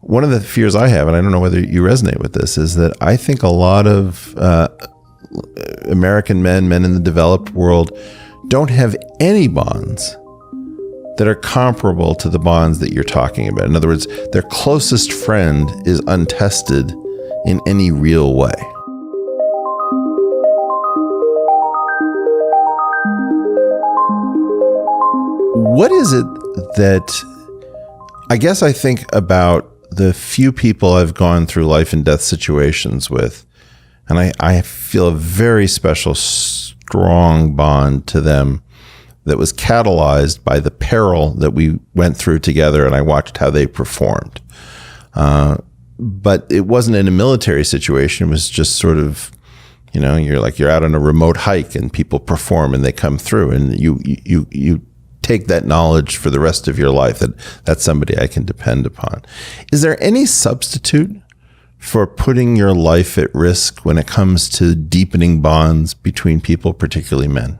one of the fears I have, and I don't know whether you resonate with this, is that I think a lot of American men in the developed world, don't have any bonds that are comparable to the bonds that you're talking about. In other words, their closest friend is untested in any real way. What is it that, I guess I think about the few people I've gone through life and death situations with, and I feel a very special, strong bond to them that was catalyzed by the peril that we went through together, and I watched how they performed. But it wasn't in a military situation. It was just sort of, you're out on a remote hike and people perform and they come through, and you take that knowledge for the rest of your life that that's somebody I can depend upon. Is there any substitute for putting your life at risk when it comes to deepening bonds between people, particularly men?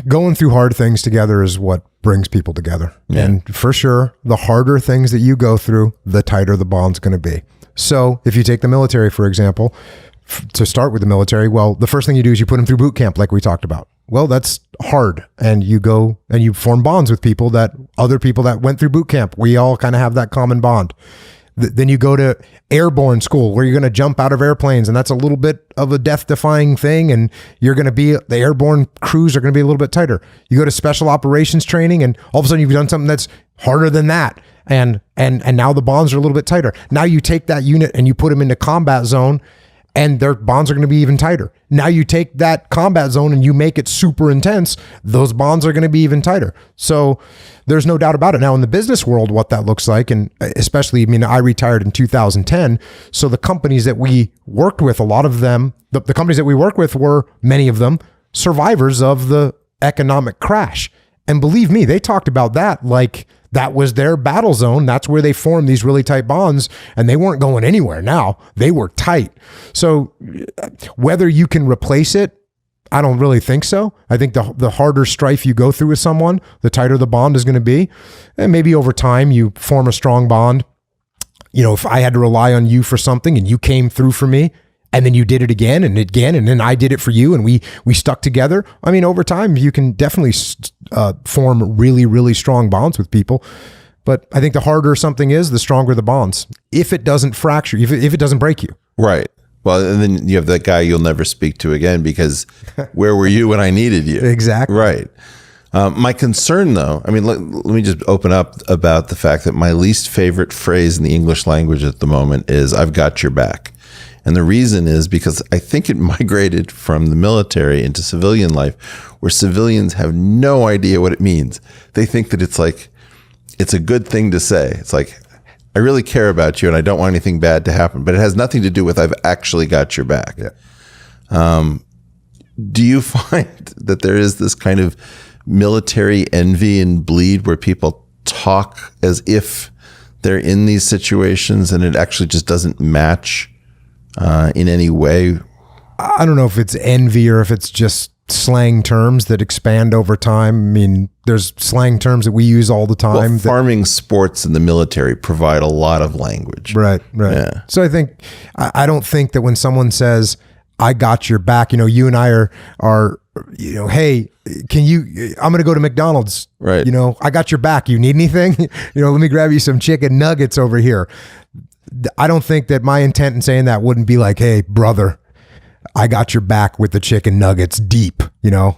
Going through hard things together is what brings people together. Yeah. And for sure, the harder things that you go through, the tighter the bond's going to be. So if you take the military, for example, to start with the military, well, the first thing you do is you put them through boot camp, like we talked about. Well, that's hard. And you go and you form bonds with other people that went through boot camp. We all kind of have that common bond. Then you go to airborne school where you're going to jump out of airplanes, and that's a little bit of a death-defying thing, and the airborne crews are going to be a little bit tighter. You go to special operations training, and all of a sudden you've done something that's harder than that, and now the bonds are a little bit tighter. Now you take that unit and you put them into combat zone, and their bonds are going to be even tighter. Now you take that combat zone and you make it super intense, those bonds are going to be even tighter. So there's no doubt about it. Now in the business world, what that looks like, and especially, I retired in 2010. So the companies that we worked with, a lot of them, the companies that we worked with were, many of them, survivors of the economic crash. And believe me, they talked about that like that was their battle zone. That's where they formed these really tight bonds, and they weren't going anywhere now. They were tight. So whether you can replace it, I don't really think so. I think the harder strife you go through with someone, the tighter the bond is going to be. And maybe over time you form a strong bond. If I had to rely on you for something and you came through for me, and then you did it again, and then I did it for you, and we stuck together. Over time, you can definitely form really, really strong bonds with people. But I think the harder something is, the stronger the bonds. If it doesn't fracture, if it doesn't break you. Right. Well, and then you have that guy you'll never speak to again because where were you when I needed you? Exactly. Right. My concern, though, let me just open up about the fact that my least favorite phrase in the English language at the moment is "I've got your back." And the reason is because I think it migrated from the military into civilian life, where civilians have no idea what it means. They think that it's a good thing to say. It's like, I really care about you and I don't want anything bad to happen, but it has nothing to do with I've actually got your back. Yeah. Do you find that there is this kind of military envy and bleed where people talk as if they're in these situations and it actually just doesn't match in any way? I don't know if it's envy or if it's just slang terms that expand over time. There's slang terms that we use all the time. Well, farming sports in the military provide a lot of language. Right. Yeah. So I don't think that when someone says, "I got your back," you and I are hey, I'm going to go to McDonald's. Right. I got your back. You need anything? Let me grab you some chicken nuggets over here. I don't think that my intent in saying that wouldn't be like, "Hey, brother, I got your back with the chicken nuggets deep."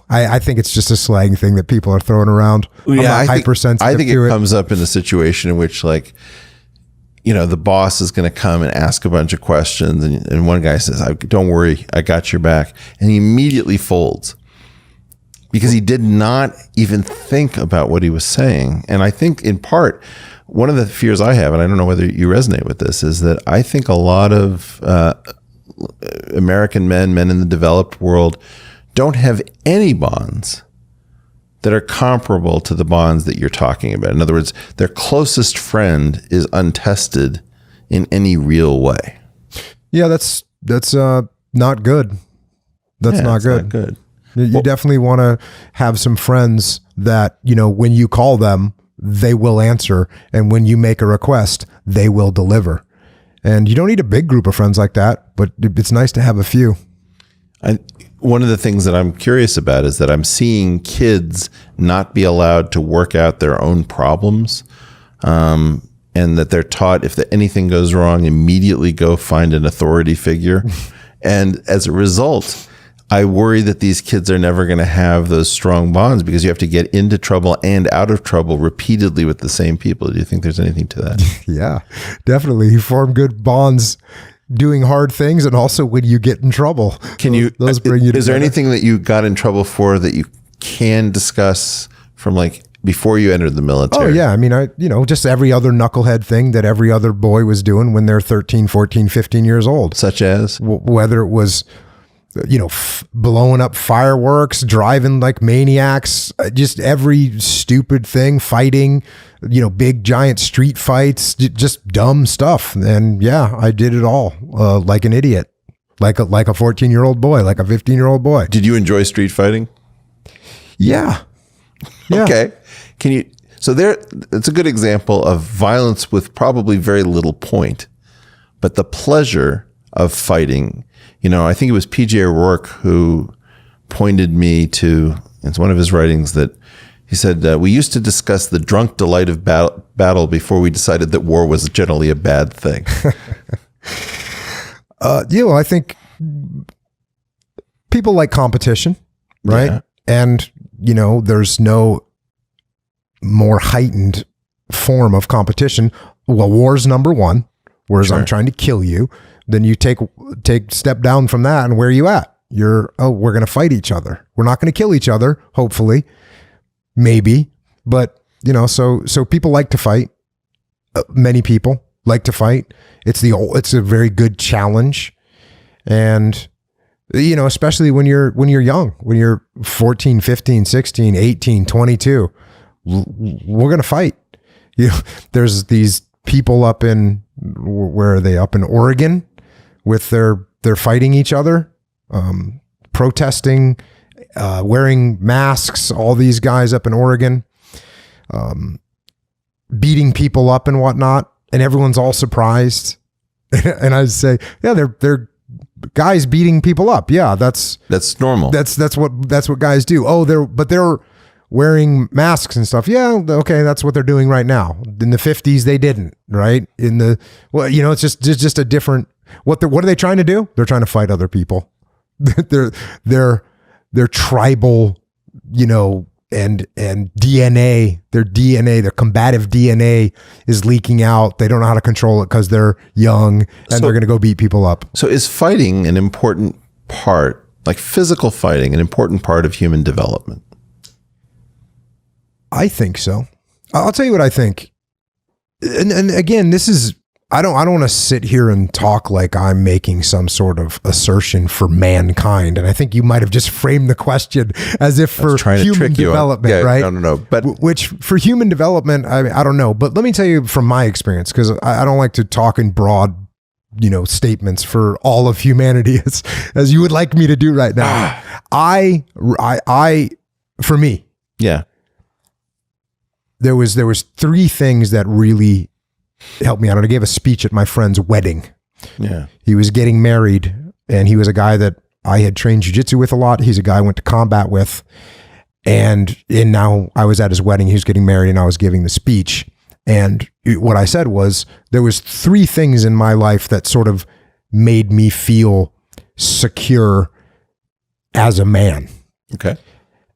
I think it's just a slang thing that people are throwing around. Yeah, I think it comes up in the situation in which, the boss is going to come and ask a bunch of questions, and one guy says, "Don't worry, I got your back," and he immediately folds because he did not even think about what he was saying. And I think in part, one of the fears I have, and I don't know whether you resonate with this, is that I think a lot of American men in the developed world, don't have any bonds that are comparable to the bonds that you're talking about. In other words, their closest friend is untested in any real way. Yeah, that's not good. That's not good. You definitely want to have some friends that, when you call them, they will answer. And when you make a request, they will deliver. And you don't need a big group of friends like that, but it's nice to have a few. One of the things that I'm curious about is that I'm seeing kids not be allowed to work out their own problems, and that they're taught if anything goes wrong, immediately go find an authority figure. And as a result, I worry that these kids are never going to have those strong bonds because you have to get into trouble and out of trouble repeatedly with the same people. Do you think there's anything to that? Yeah, definitely. You form good bonds doing hard things, and also when you get in trouble. Those bring you together. Is there anything that you got in trouble for that you can discuss from like before you entered the military? Oh yeah. I mean, just every other knucklehead thing that every other boy was doing when they're 13, 14, 15 years old. Such as? Whether it was, blowing up fireworks, driving like maniacs, just every stupid thing, fighting, big giant street fights, just dumb stuff. And yeah, I did it all like an idiot, like a 14-year-old boy, like a 15-year-old boy. Did you enjoy street fighting? Yeah. Okay. It's a good example of violence with probably very little point, but the pleasure of fighting. I think it was P.J. O'Rourke who pointed me to, it's one of his writings that he said, we used to discuss the drunk delight of battle before we decided that war was generally a bad thing. I think people like competition, right? Yeah. And, there's no more heightened form of competition. Well, war's number one, whereas sure. I'm trying to kill you. Then you take step down from that, and where are you at? We're going to fight each other. We're not going to kill each other, hopefully, maybe. But, so people like to fight. Many people like to fight. It's a very good challenge. And, especially when you're young, when you're 14, 15, 16, 18, 22, we're going to fight. There's these people up in, where are they? Up in Oregon with they're fighting each other, protesting, wearing masks, all these guys up in Oregon, beating people up and whatnot. And everyone's all surprised. And I say, yeah, they're guys beating people up. Yeah, that's normal. That's what guys do. Oh, they're wearing masks and stuff. Yeah, okay, that's what they're doing right now. In the 50s, they didn't, right? It's just a different. What are they trying to do? They're trying to fight other people. They're tribal, and DNA, their combative DNA is leaking out. They don't know how to control it because they're young and they're going to go beat people up. So is fighting an important part, like physical fighting, an important part of human development? I think so. I'll tell you what I think. And again, this is, I don't want to sit here and talk like I'm making some sort of assertion for mankind. And I think you might have just framed the question as if for human development, right? No. But which for human development, I don't know. But let me tell you from my experience, because I don't like to talk in broad, statements for all of humanity as you would like me to do right now. For me, yeah. There was three things that really helped me out. And I gave a speech at my friend's wedding. Yeah. He was getting married, and he was a guy that I had trained jiu-jitsu with a lot. He's a guy I went to combat with. And now I was at his wedding. He was getting married, and I was giving the speech. And what I said was, there was three things in my life that sort of made me feel secure as a man. Okay.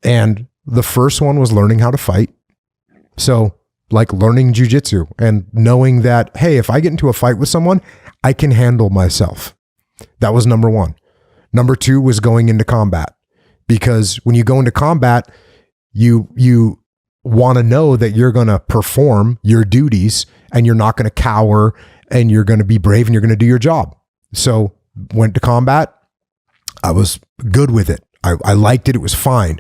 And the first one was learning how to fight. So like learning jiu-jitsu and knowing that, hey, if I get into a fight with someone, I can handle myself. That was number one. Number two was going into combat, because when you go into combat, you want to know that you're going to perform your duties and you're not going to cower and you're going to be brave and you're going to do your job. So went to combat. I was good with it. I liked it. It was fine.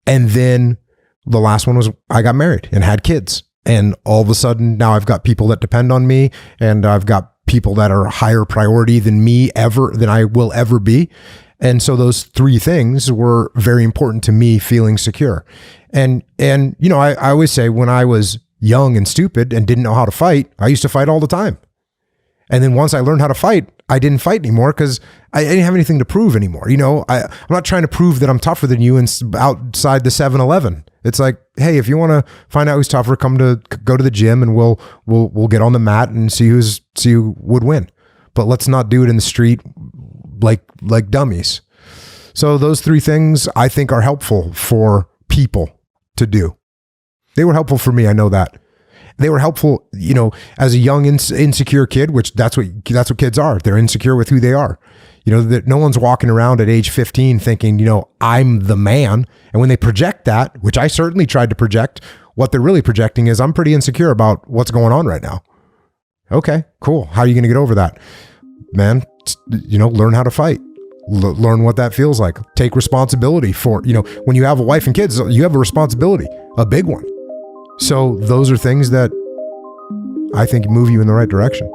And then the last one was I got married and had kids. And all of a sudden now I've got people that depend on me, and I've got people that are higher priority than I will ever be. And so those three things were very important to me feeling secure. And I always say when I was young and stupid and didn't know how to fight, I used to fight all the time. And then once I learned how to fight, I didn't fight anymore because I didn't have anything to prove anymore. You know, I'm not trying to prove that I'm tougher than you outside the 7-Eleven. It's like, hey, if you want to find out who's tougher, go to the gym and we'll get on the mat and see who would win. But let's not do it in the street like dummies. So those three things I think are helpful for people to do. They were helpful for me. I know that. They were helpful, you know, as a young insecure kid, which that's what kids are. They're insecure with who they are. You know, that no one's walking around at age 15 thinking, you know, I'm the man. And when they project that, which I certainly tried to project, what they're really projecting is I'm pretty insecure about what's going on right now. Okay, cool. How are you going to get over that? Man, you know, learn how to fight. Learn what that feels like. Take responsibility for, you know, when you have a wife and kids, you have a responsibility, a big one. So those are things that I think move you in the right direction.